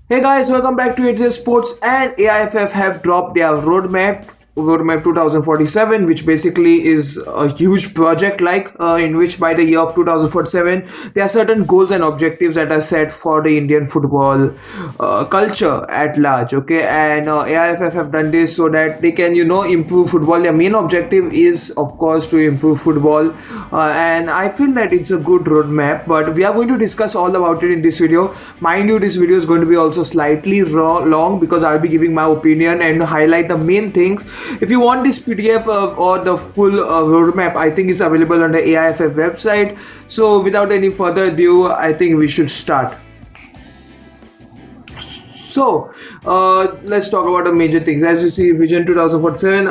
Hey guys, welcome back to ATZ Sports, and AIFF have dropped their roadmap 2047, which basically is a huge project in which by the year of 2047 there are certain goals and objectives that are set for the Indian football culture at large. Okay, and AIFF have done this so that they can improve football. Their main objective is of course to improve football, and I feel that it's a good roadmap, but we are going to discuss all about it in this video. Mind you, this video is going to be also slightly long because I'll be giving my opinion and highlight the main things. If you want this PDF or the full roadmap, I think it's available on the AIFF website. So without any further ado, I think we should start. So let's talk about the major things. As you see, Vision 2047.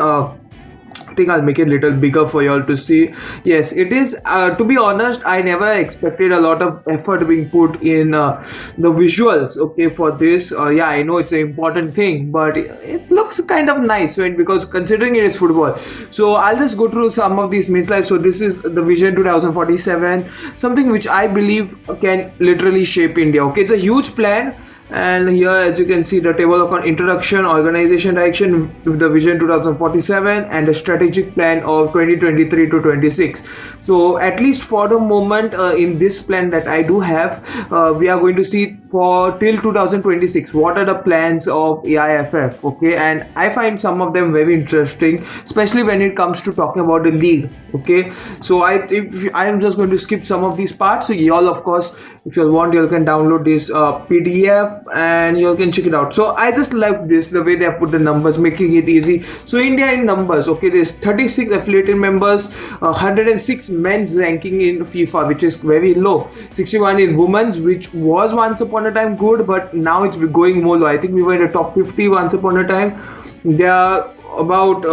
I think I'll make it a little bigger for y'all to see. Yes, it is. To be honest, I never expected a lot of effort being put in the visuals. Okay, for this, yeah, I know it's an important thing, but it looks kind of nice, right? Because considering it is football, so I'll just go through some of these main slides. So this is the Vision 2047, something which I believe can literally shape India. Okay, it's a huge plan. And here, as you can see, the table of introduction, organization direction with the Vision 2047 and the strategic plan of 2023 to 26. So at least for the moment, in this plan that I do have, we are going to see for till 2026 what are the plans of AIFF. Okay, and I find some of them very interesting, especially when it comes to talking about the league. Okay, so I am just going to skip some of these parts. So y'all, of course, if you want, you can download this PDF and you can check it out. So I just love this, the way they have put the numbers, making it easy. So India in numbers, okay, there's 36 affiliated members, 106 men's ranking in FIFA, which is very low, 61 in women's, which was once upon a time good, but now it's going more low. I think we were in the top 50 once upon a time. There are about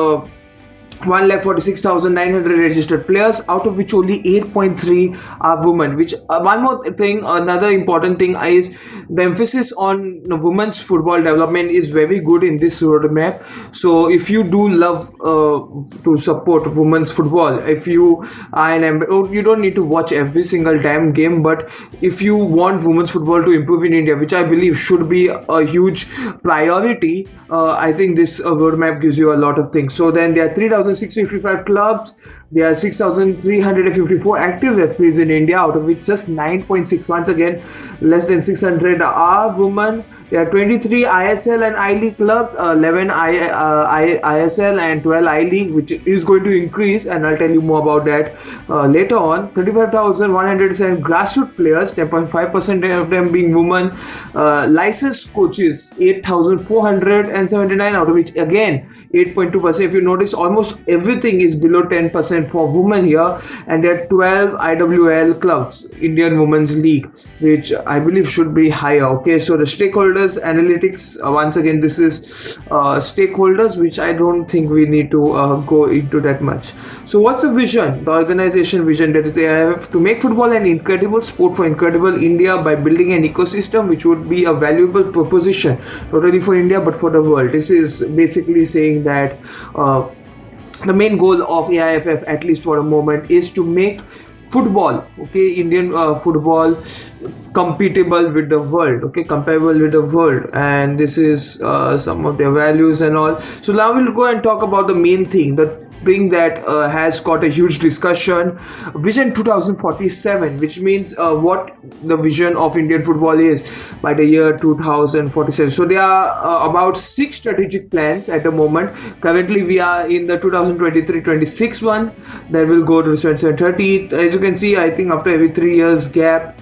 1,46,900 registered players, out of which only 8.3 are women. Which one more thing, another important thing is the emphasis on women's football development is very good in this roadmap. So if you do love to support women's football, if you are you don't need to watch every single damn game, but if you want women's football to improve in India, which I believe should be a huge priority, I think this roadmap gives you a lot of things. So then there are 3,655 clubs. There are 6,354 active referees in India, out of which just 9.6, once again, less than 600 are women. There are 23 ISL and I League clubs, 11 ISL and 12 I League, which is going to increase, and I'll tell you more about that later on. 35,107 grassroots players, 10.5% of them being women. Licensed coaches, 8,479, out of which again 8.2%. If you notice, almost everything is below 10% for women here, and there are 12 IWL clubs, Indian Women's League, which I believe should be higher. Okay, so the stakeholders analytics, once again, this is stakeholders, which I don't think we need to go into that much. So what's the vision, the organization vision, that they have to make football an incredible sport for incredible India by building an ecosystem which would be a valuable proposition not only for India but for the world. This is basically saying that the main goal of AIFF, at least for a moment, is to make football, okay, Indian football, compatible with the world, okay, comparable with the world. And this is some of their values and all. So now we'll go and talk about the main thing, the thing that has got a huge discussion, Vision 2047, which means what the vision of Indian football is by the year 2047. So there are about 6 strategic plans at the moment. Currently we are in the 2023-26 one that will go to 2030. As you can see, I think after every 3 years gap,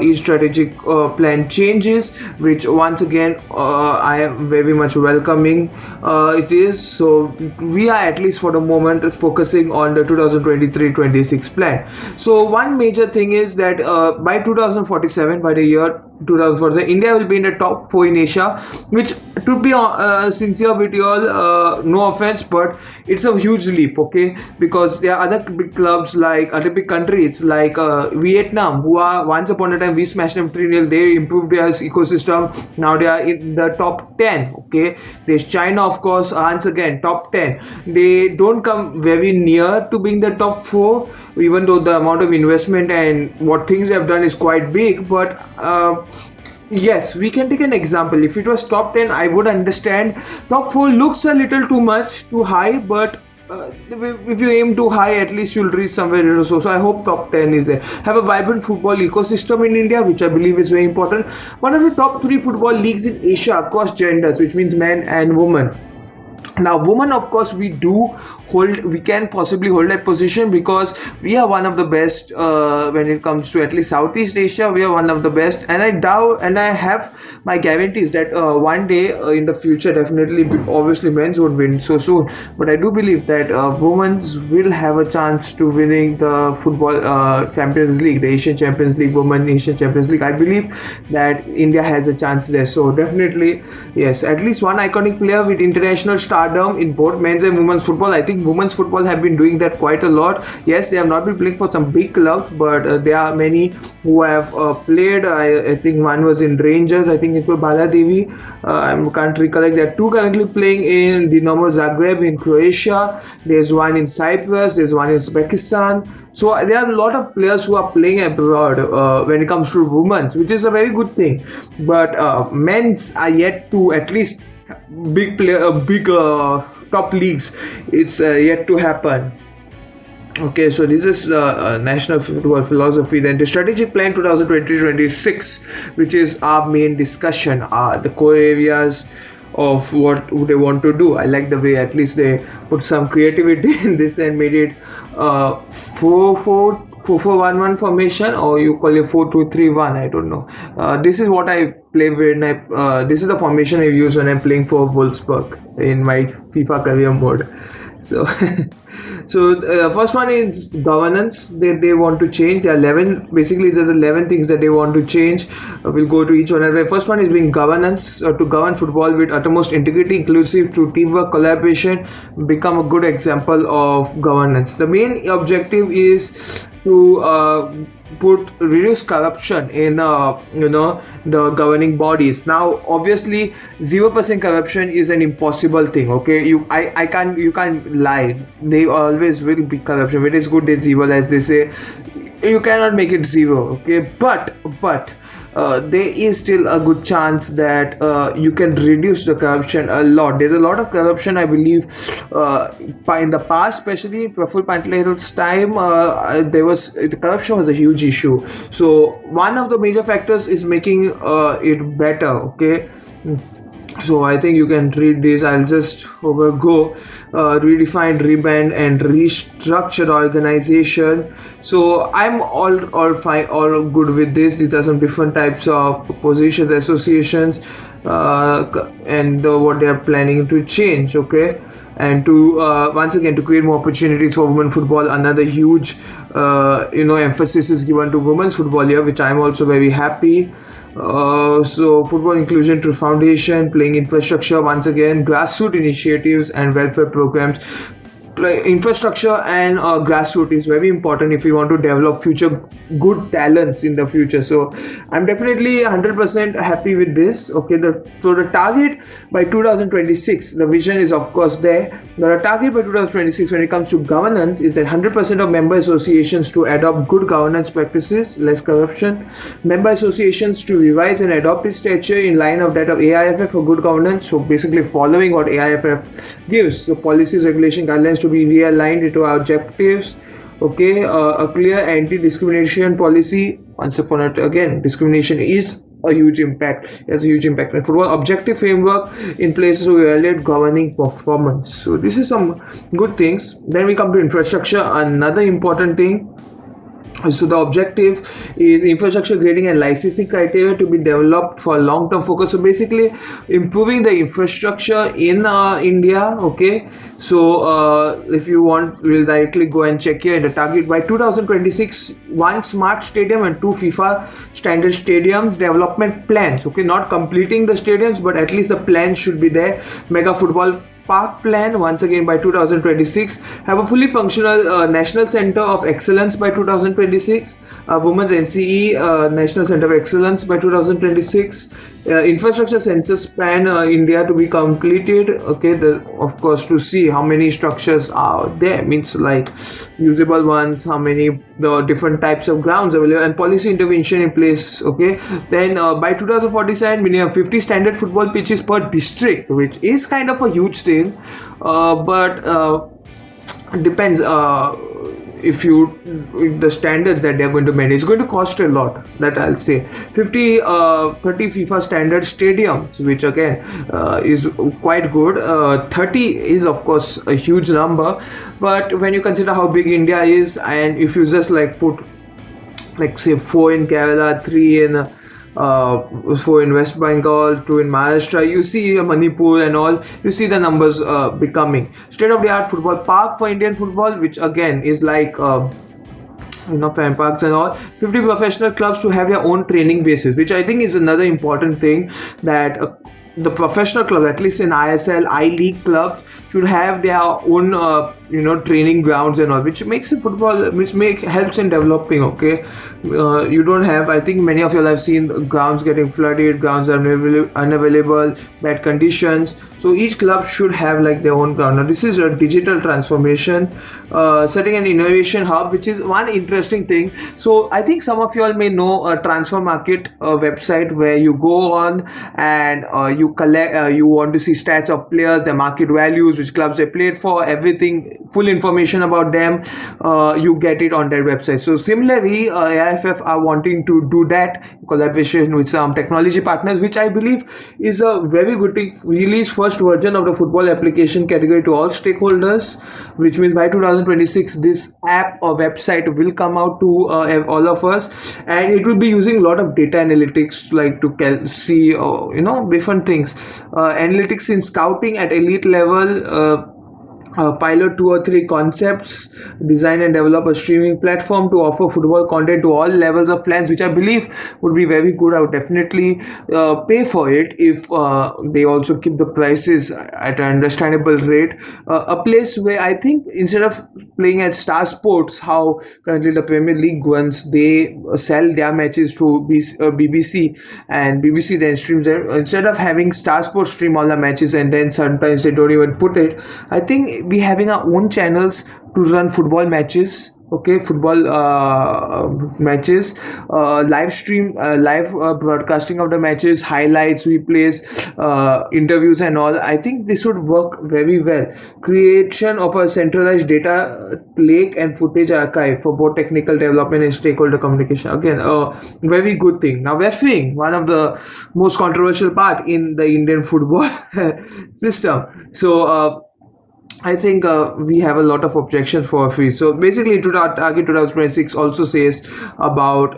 each strategic plan changes, which once again I am very much welcoming it is. So we are, at least for the moment, focusing on the 2023-26 plan. So one major thing is that by 2047, by the year 2047, India will be in the top 4 in Asia, which, to be sincere with you all, no offense, but it's a huge leap, okay, because there are other big clubs, like other big countries like Vietnam, who are, once upon a time we smashed them 3-0. They improved their ecosystem, now they are in the top 10. Okay, there's China, of course, once again top 10. They don't come very near to being the top 4, even though the amount of investment and what things they have done is quite big, but Yes, we can take an example. If it was top 10, I would understand. Top 4 looks a little too much, too high, but if you aim too high, at least you'll reach somewhere or so. So I hope top 10 is there. Have a vibrant football ecosystem in India, which I believe is very important. One of the top 3 football leagues in Asia across genders, which means men and women. Now women, of course, we can possibly hold that position because we are one of the best when it comes to at least Southeast Asia. We are one of the best, and I doubt, and I have my guarantees that one day in the future, definitely, obviously men's would win so soon, but I do believe that women's will have a chance to winning the football Champions League, the Asian Champions League, Women Asian Champions League. I believe that India has a chance there, so definitely yes, at least one iconic player with international stardom in both men's and women's football. I think women's football have been doing that quite a lot. Yes, they have not been playing for some big clubs, but there are many who have played. I think one was in Rangers. I think it was Baladevi. I can't recollect. There are two currently playing in Dinamo Zagreb in Croatia. There's one in Cyprus. There's one in Uzbekistan. So there are a lot of players who are playing abroad when it comes to women, which is a very good thing. But men's are yet to at least big top leagues. It's yet to happen. Okay, so this is national football philosophy. Then the strategic plan 2020-26, which is our main discussion, the core areas of what they want to do. I like the way at least they put some creativity in this and made it 4-4-1-1 formation, or you call it 4-2-3-1. I don't know. This is what I play when this is the formation I use when I'm playing for Wolfsburg in my FIFA career mode. So first one is governance. They want to change. There are 11, basically there are 11 things that they want to change. We'll go to each one. The first one is being governance, to govern football with uttermost integrity, inclusive through teamwork, collaboration, become a good example of governance. The main objective is to reduce corruption in the governing bodies. Now obviously 0% corruption is an impossible thing. Okay, you can't lie. They always will be corruption. When it's good, it's evil, as they say. You cannot make it zero. Okay, but there is still a good chance that you can reduce the corruption a lot. There's a lot of corruption, I believe, in the past, especially Praful Pantelero's time. The corruption was a huge issue. So one of the major factors is making it better. Okay. So I think you can read this. I'll just go redefine, rebrand, and restructure the organization. So I'm all fine, all good with this. These are some different types of positions, associations, and what they are planning to change. Okay, and to once again to create more opportunities for women football. Another huge emphasis is given to women's football here, which I'm also very happy. So football inclusion through foundation, playing infrastructure, once again grassroots initiatives and welfare programs. Infrastructure and grassroots is very important if you want to develop future good talents in the future. So I'm definitely 100% happy with this. Okay, so the target by 2026, the vision is of course there. The target by 2026 when it comes to governance is that 100% of member associations to adopt good governance practices, less corruption. Member associations to revise and adopt its stature in line of that of AIFF for good governance. So basically following what AIFF gives. So policies, regulation, guidelines to be realigned into our objectives. Okay, a clear anti-discrimination policy. Once upon it again, discrimination is a huge impact. It has a huge impact. And football objective framework in place to evaluate governing performance. So this is some good things. Then we come to infrastructure, another important thing. So the objective is infrastructure grading and licensing criteria to be developed for long-term focus. So basically improving the infrastructure in India. Okay, so if you want, we'll directly go and check here in the target by 2026, one smart stadium and 2 FIFA standard stadium development plans. Okay, not completing the stadiums, but at least the plans should be there. Mega football Park plan once again by 2026, have a fully functional National Center of Excellence by 2026, Women's NCE National Center of Excellence by 2026, infrastructure census plan India to be completed. Okay, of course, to see how many structures are there, means like usable ones, how many the different types of grounds available, and policy intervention in place. Okay, then by 2047 we have 50 standard football pitches per district, which is kind of a huge thing, but depends if the standards that they're going to manage, it's going to cost a lot, that I'll say. 30 FIFA standard stadiums, which again is quite good. 30 is of course a huge number, but when you consider how big India is, and if you just like put like say 4 in Kerala, 3 in 4 in West Bengal, 2 in Maharashtra, you see Manipur and all, you see the numbers becoming state-of-the-art football park for Indian football, which again is like fan parks and all. 50 professional clubs to have their own training bases, which I think is another important thing, that the professional club, at least in ISL, I-League clubs, should have their own training grounds and all, which makes it football, which helps in developing. Okay, you don't have, I think many of you have seen grounds getting flooded, grounds are unavailable, bad conditions, so each club should have like their own ground. Now this is a digital transformation, setting an innovation hub, which is one interesting thing. So I think some of you all may know a transfer market website, where you go on and you collect, you want to see stats of players, their market values, which clubs they played for, everything, full information about them, you get it on their website. So similarly, AIFF are wanting to do that in collaboration with some technology partners, which I believe is a very good thing. Release first version of the football application category to all stakeholders, which means by 2026 this app or website will come out to all of us, and it will be using a lot of data analytics, like to see different things, analytics in scouting at elite level, pilot 2 or 3 concepts, design and develop a streaming platform to offer football content to all levels of fans, which I believe would be very good. I would definitely pay for it if they also keep the prices at an understandable rate. A place where I think, instead of playing at Star Sports, how currently the Premier League ones, they sell their matches to BBC, and BBC then streams them. Instead of having Star Sports stream all the matches and then sometimes they don't even put it, I think we having our own channels to run football matches. Okay, football matches, live stream, live broadcasting of the matches, highlights, replays, interviews and all. I think this would work very well. Creation of a centralized data lake and footage archive for both technical development and stakeholder communication. Again, a very good thing. Now, refereeing, one of the most controversial part in the Indian football system. So I think we have a lot of objections for referees. So basically, Target 2026 also says about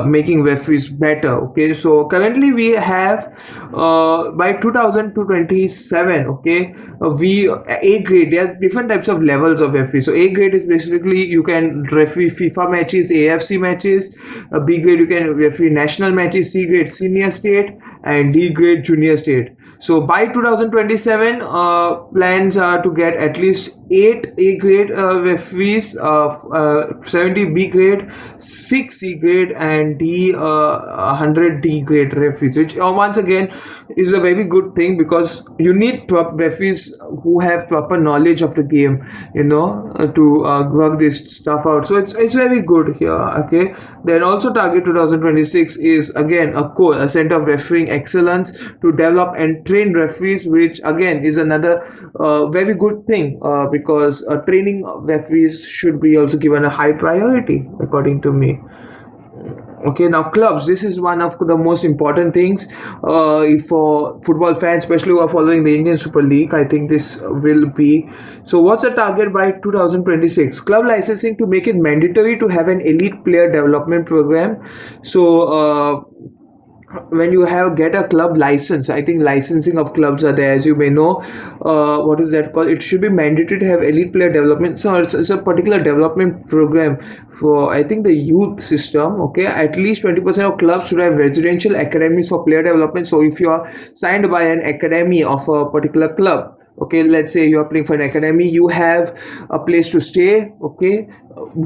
making referees better. Okay, so currently we have by 2027. Okay, we A grade. There's different types of levels of referee. So A grade is basically you can referee FIFA matches, AFC matches. B grade you can referee national matches. C grade senior state, and D grade junior state. So by 2027, plans are to get at least 8 A grade referees, 70 B grade, 6 C grade, and 100 D grade referees, which once again is a very good thing, because you need referees who have proper knowledge of the game, to work this stuff out. So it's very good here. Okay, then also Target 2026 is again a center of refereeing excellence to develop and train referees, which again is another very good thing, because training referees should be also given a high priority, according to me. Okay, now clubs, this is one of the most important things for football fans, especially who are following the Indian Super League. I think this will be. So what's the target by 2026? Club licensing to make it mandatory to have an elite player development program. So when you get a club license, I think licensing of clubs are there, as you may know. What is that called? It should be mandatory to have elite player development. So it's a particular development program for, I think, the youth system. Okay, at least 20% of clubs should have residential academies for player development. So if you are signed by an academy of a particular club, Okay, let's say you are playing for an academy, you have a place to stay, okay,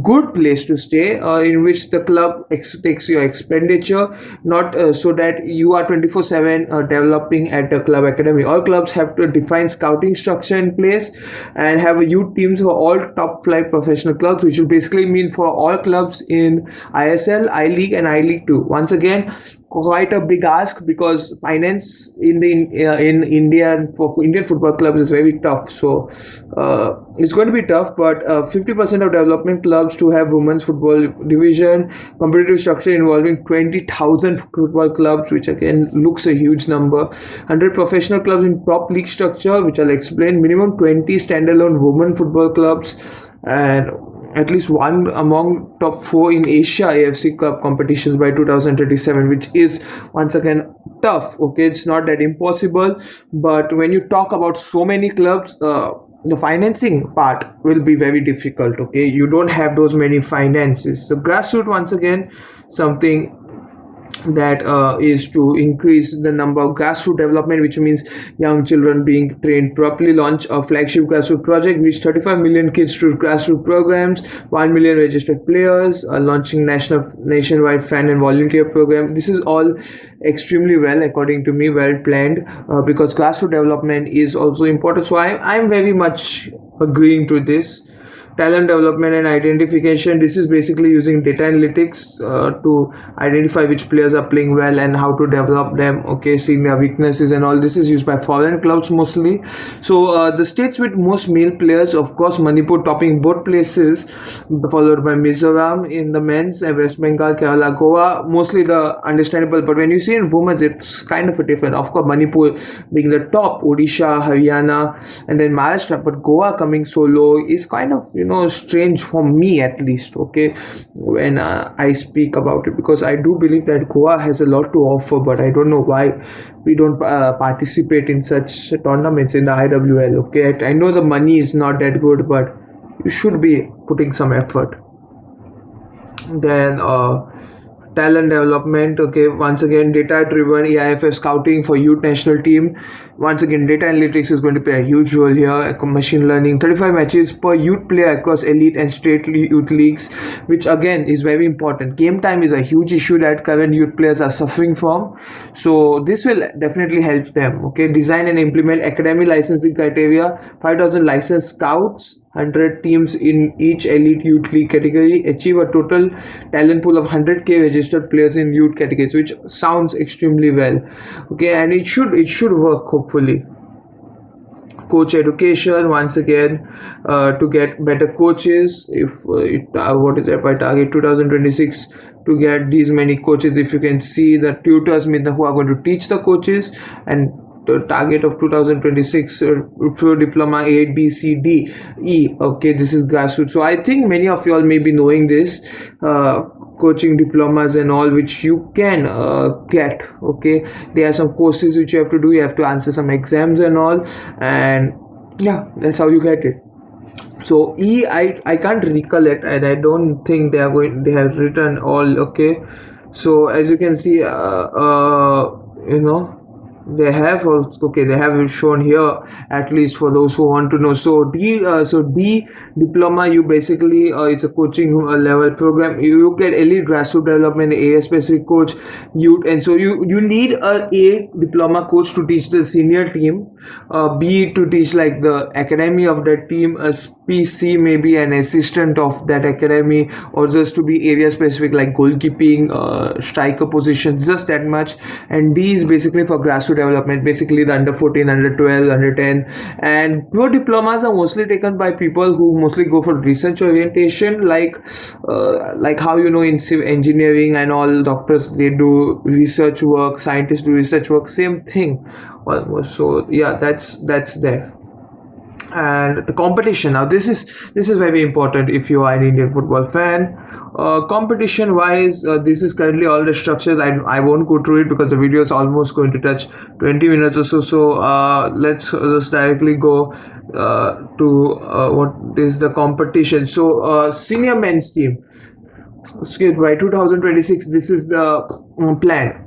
good place to stay, in which the club takes your expenditure, not so that you are 24/7 developing at the club academy. All clubs have to define scouting structure in place and have a youth teams for all top flight professional clubs, which will basically mean for all clubs in ISL, I League and I League 2. Once again, quite a big ask, because finance in India for Indian football clubs is very tough. So it's going to be tough, but 50% of development clubs to have women's football division, competitive structure involving 20,000 football clubs, which again looks a huge number, 100 professional clubs in top league structure, which I'll explain, minimum 20 standalone women football clubs, and at least one among top 4 in Asia AFC Cup competitions by 2037, which is once again tough. Okay, it's not that impossible, but when you talk about so many clubs, the financing part will be very difficult. Okay, you don't have those many finances. So grassroots, once again, something that is to increase the number of grassroots development, which means young children being trained properly. Launch a flagship grassroots project, reach 35 million kids through grassroots programs, 1 million registered players, launching nationwide fan and volunteer program. This is all extremely well, according to me, well planned, because grassroots development is also important. So I'm very much agreeing to this. Talent development and identification, this is basically using data analytics to identify which players are playing well and how to develop them, okay, seeing their weaknesses and all. This is used by foreign clubs mostly. So the states with most male players, of course, Manipur topping both places, followed by Mizoram in the men's, and West Bengal, Kerala, Goa, mostly the understandable. But when you see in women's, it's kind of a different. Of course, Manipur being the top, Odisha, Haryana, and then Maharashtra, but Goa coming so low is kind of, strange for me, at least, okay, when I speak about it, because I do believe that Goa has a lot to offer, but I don't know why we don't participate in such tournaments in the IWL. Okay, I know the money is not that good, but you should be putting some effort. Then talent development, okay, once again, data driven AIFF scouting for youth national team. Once again, data analytics is going to play a huge role here. Machine learning, 35 matches per youth player across elite and state youth leagues, which again is very important. Game time is a huge issue that current youth players are suffering from, so this will definitely help them. Okay, design and implement academy licensing criteria, 5,000 licensed scouts, 100 teams in each elite youth league category, achieve a total talent pool of 100k registered players in youth categories, which sounds extremely well. Okay, and it should work, hopefully. Coach education, once again, to get better coaches. If what is that, by target 2026 to get these many coaches, if you can see the tutors who are going to teach the coaches, and the target of 2026 through diploma A, B, C, D, E. Okay, this is grassroots. So I think many of you all may be knowing this, coaching diplomas and all, which you can get. Okay, there are some courses which you have to do. You have to answer some exams and all, and yeah, that's how you get it. So E, I can't recollect, and I don't think they have written all. Okay, so as you can see, they have shown here, at least for those who want to know. So D diploma, you basically it's a coaching level program. You get elite grassroots development, A specific coach, youth, and so you need A diploma coach to teach the senior team, B to teach like the academy of that team, a PC maybe an assistant of that academy, or just to be area specific like goalkeeping, striker positions, just that much. And D is basically for grassroots development, basically the under 14, under 12, under 10. And pro diplomas are mostly taken by people who mostly go for research orientation, like how in civil engineering and all, doctors, they do research work, scientists do research work, same thing almost. So yeah, that's there. And the competition, now this is very important if you are an Indian football fan. Competition wise, this is currently all the structures. I won't go through it because the video is almost going to touch 20 minutes or so. So let's just directly go to what is the competition. So senior men's team, okay, by 2026, this is the plan.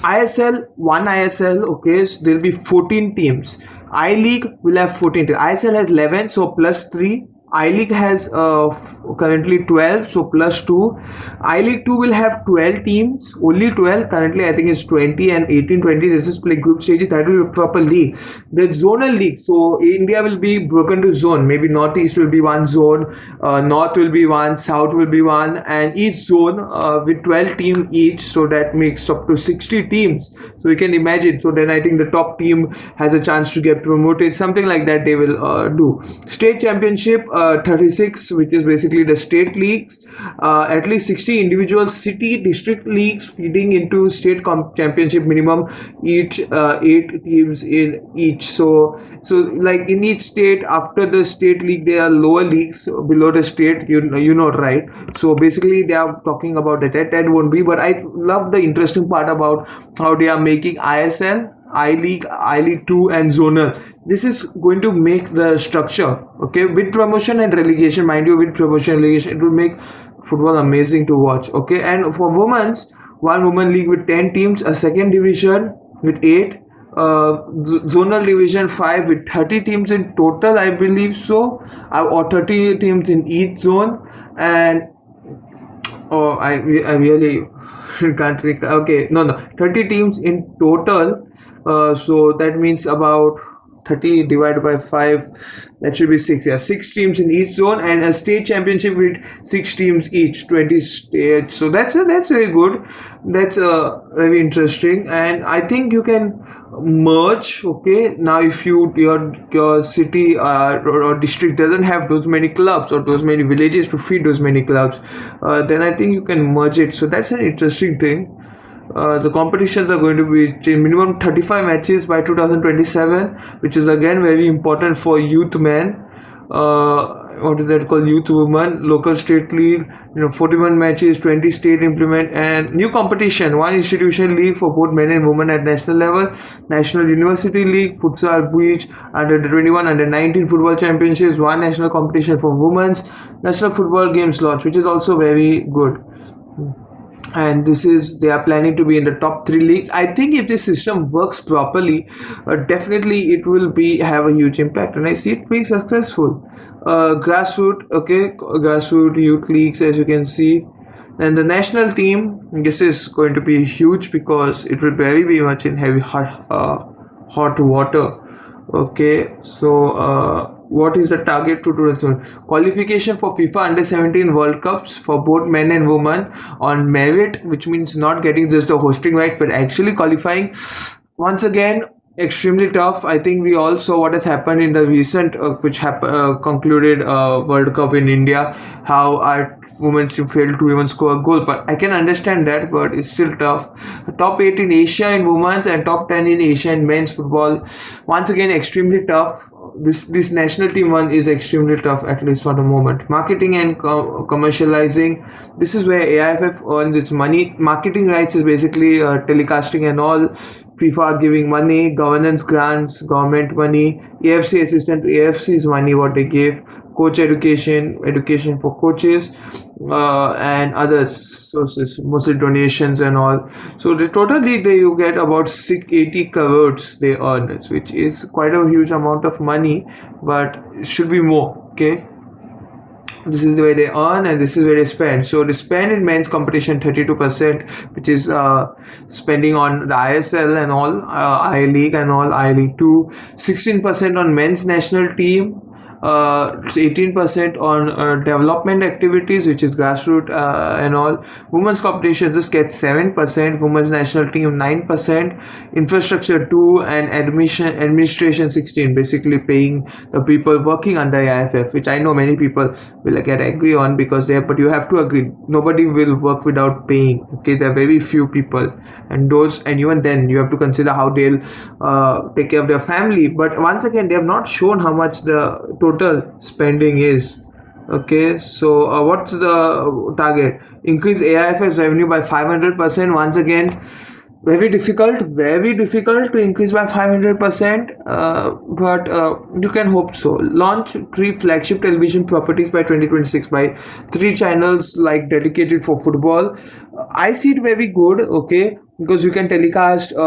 ISL, one ISL, okay, so there'll be 14 teams. I League will have 14 teams. ISL has 11, so plus 3. I League has currently 12, so plus 2. I League 2 will have 12 teams, only 12. Currently, I think it's 20 and 18, 20. This is play group stages. That will be a proper league. The zonal league, so India will be broken to zone. Maybe Northeast will be one zone, North will be one, South will be one, and each zone with 12 teams each. So that makes up to 60 teams. So you can imagine. So then I think the top team has a chance to get promoted. Something like that they will do. State championship 36, which is basically the state leagues. At least 60 individual city district leagues feeding into state championship minimum, each 8 teams in each. So like in each state, after the state league there are lower leagues below the state, you know, right? So basically they are talking about that won't be, but I love the interesting part about how they are making ISL, I League 2 and zonal. This is going to make the structure, okay, with promotion and relegation, mind you, with promotion and relegation, it will make football amazing to watch, okay. And for women's, one women league with 10 teams, a second division with 8, zonal division 5 with 30 teams in total, I believe so, or 30 teams in each zone. And oh, I really can't recall. Okay, no, 30 teams in total. So that means about 30 divided by 5, that should be 6. Yeah, 6 teams in each zone, and a state championship with 6 teams each, 20 states. So that's very good. That's very interesting, and I think you can merge. Okay, now if your city or district doesn't have those many clubs or those many villages to feed those many clubs, then I think you can merge it. So that's an interesting thing. The competitions are going to be minimum 35 matches by 2027, which is again very important for youth men. What is that called? Youth women, local state league, 41 matches, 20 state implement, and new competition, one institution league for both men and women at national level, national university league, futsal, beach, under 21, under 19 football championships, one national competition for women's, national football games launch, which is also very good. And this is, they are planning to be in the top 3 leagues. I think if this system works properly, definitely it will be have a huge impact, and I see it being successful. Grassroots, okay, grassroots youth leagues, as you can see. And the national team, this is going to be huge because it will very much in heavy hot water. Okay, so what is the target to do? Qualification for FIFA Under 17 World Cups for both men and women on merit, which means not getting just the hosting right, but actually qualifying. Once again, extremely tough. I think we all saw what has happened in the recent concluded World Cup in India, how our women failed to even score a goal. But I can understand that, but it's still tough. Top 8 in Asia in women's and top 10 in Asia in men's football. Once again, extremely tough. This national team one is extremely tough, at least for the moment. Marketing and commercializing, this is where AIFF earns its money. Marketing rights is basically telecasting and all. FIFA are giving money, governance grants, government money, AFC assistant to AFC's money what they give, coach education for coaches, and other sources, mostly donations and all. So totally you get about 680 crores they earn, which is quite a huge amount of money, but it should be more. Okay, this is the way they earn and this is where they spend. So they spend in men's competition 32%, which is spending on the ISL and all, I League and all, I League 2, 16% on men's national team, 18% on development activities, which is grassroots and all. Women's competition just gets 7%, women's national team 9%, infrastructure 2, and administration 16, basically paying the people working under AIFF, which I know many people will get angry on because but you have to agree, nobody will work without paying. Okay, there are very few people, and even then you have to consider how they'll take care of their family. But once again, they have not shown how much the total spending is. Okay, so what's the target? Increase AIF's revenue by 500%. Once again, very difficult to increase by 500%, but you can hope so. Launch 3 flagship television properties by 2026 by 3 channels like dedicated for football. I see it very good. Okay, because you can telecast the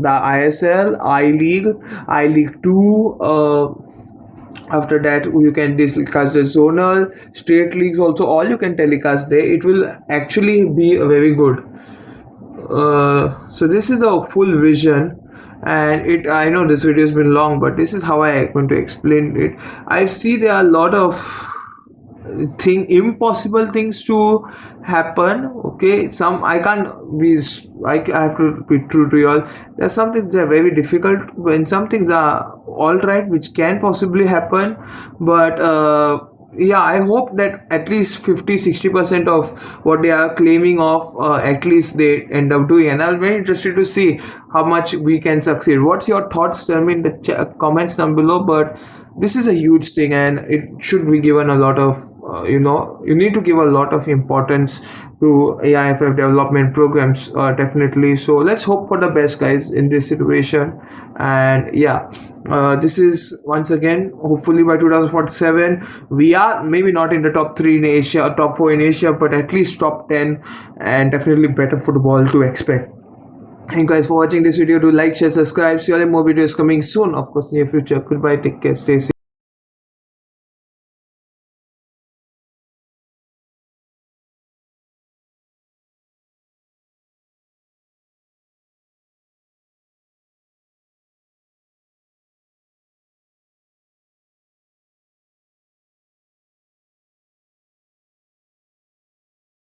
ISL, I League, I League 2. After that, you can telecast the zonal, state leagues also. All you can telecast there. It will actually be very good. So this is the full vision, and it I know this video has been long, but this is how I going to explain it. I see there are a lot of impossible things to happen. Okay, some I can't be I have to be true to you all. There's some things that are very difficult, when some things are all right which can possibly happen. But yeah, I hope that at least 50-60% of what they are claiming of, at least they end up doing, and I'm very interested to see how much we can succeed. What's your thoughts? Tell me in the comments down below. But this is a huge thing, and it should be given a lot of, you need to give a lot of importance to AIFF development programs, definitely. So let's hope for the best, guys, in this situation. And yeah, this is once again, hopefully by 2047 we are maybe not in the top 3 in Asia or top 4 in Asia, but at least top 10, and definitely better football to expect. Thank you guys for watching this video. Do like, share, subscribe. See you all in more videos coming soon, of course, near future. Goodbye, take care, stay safe.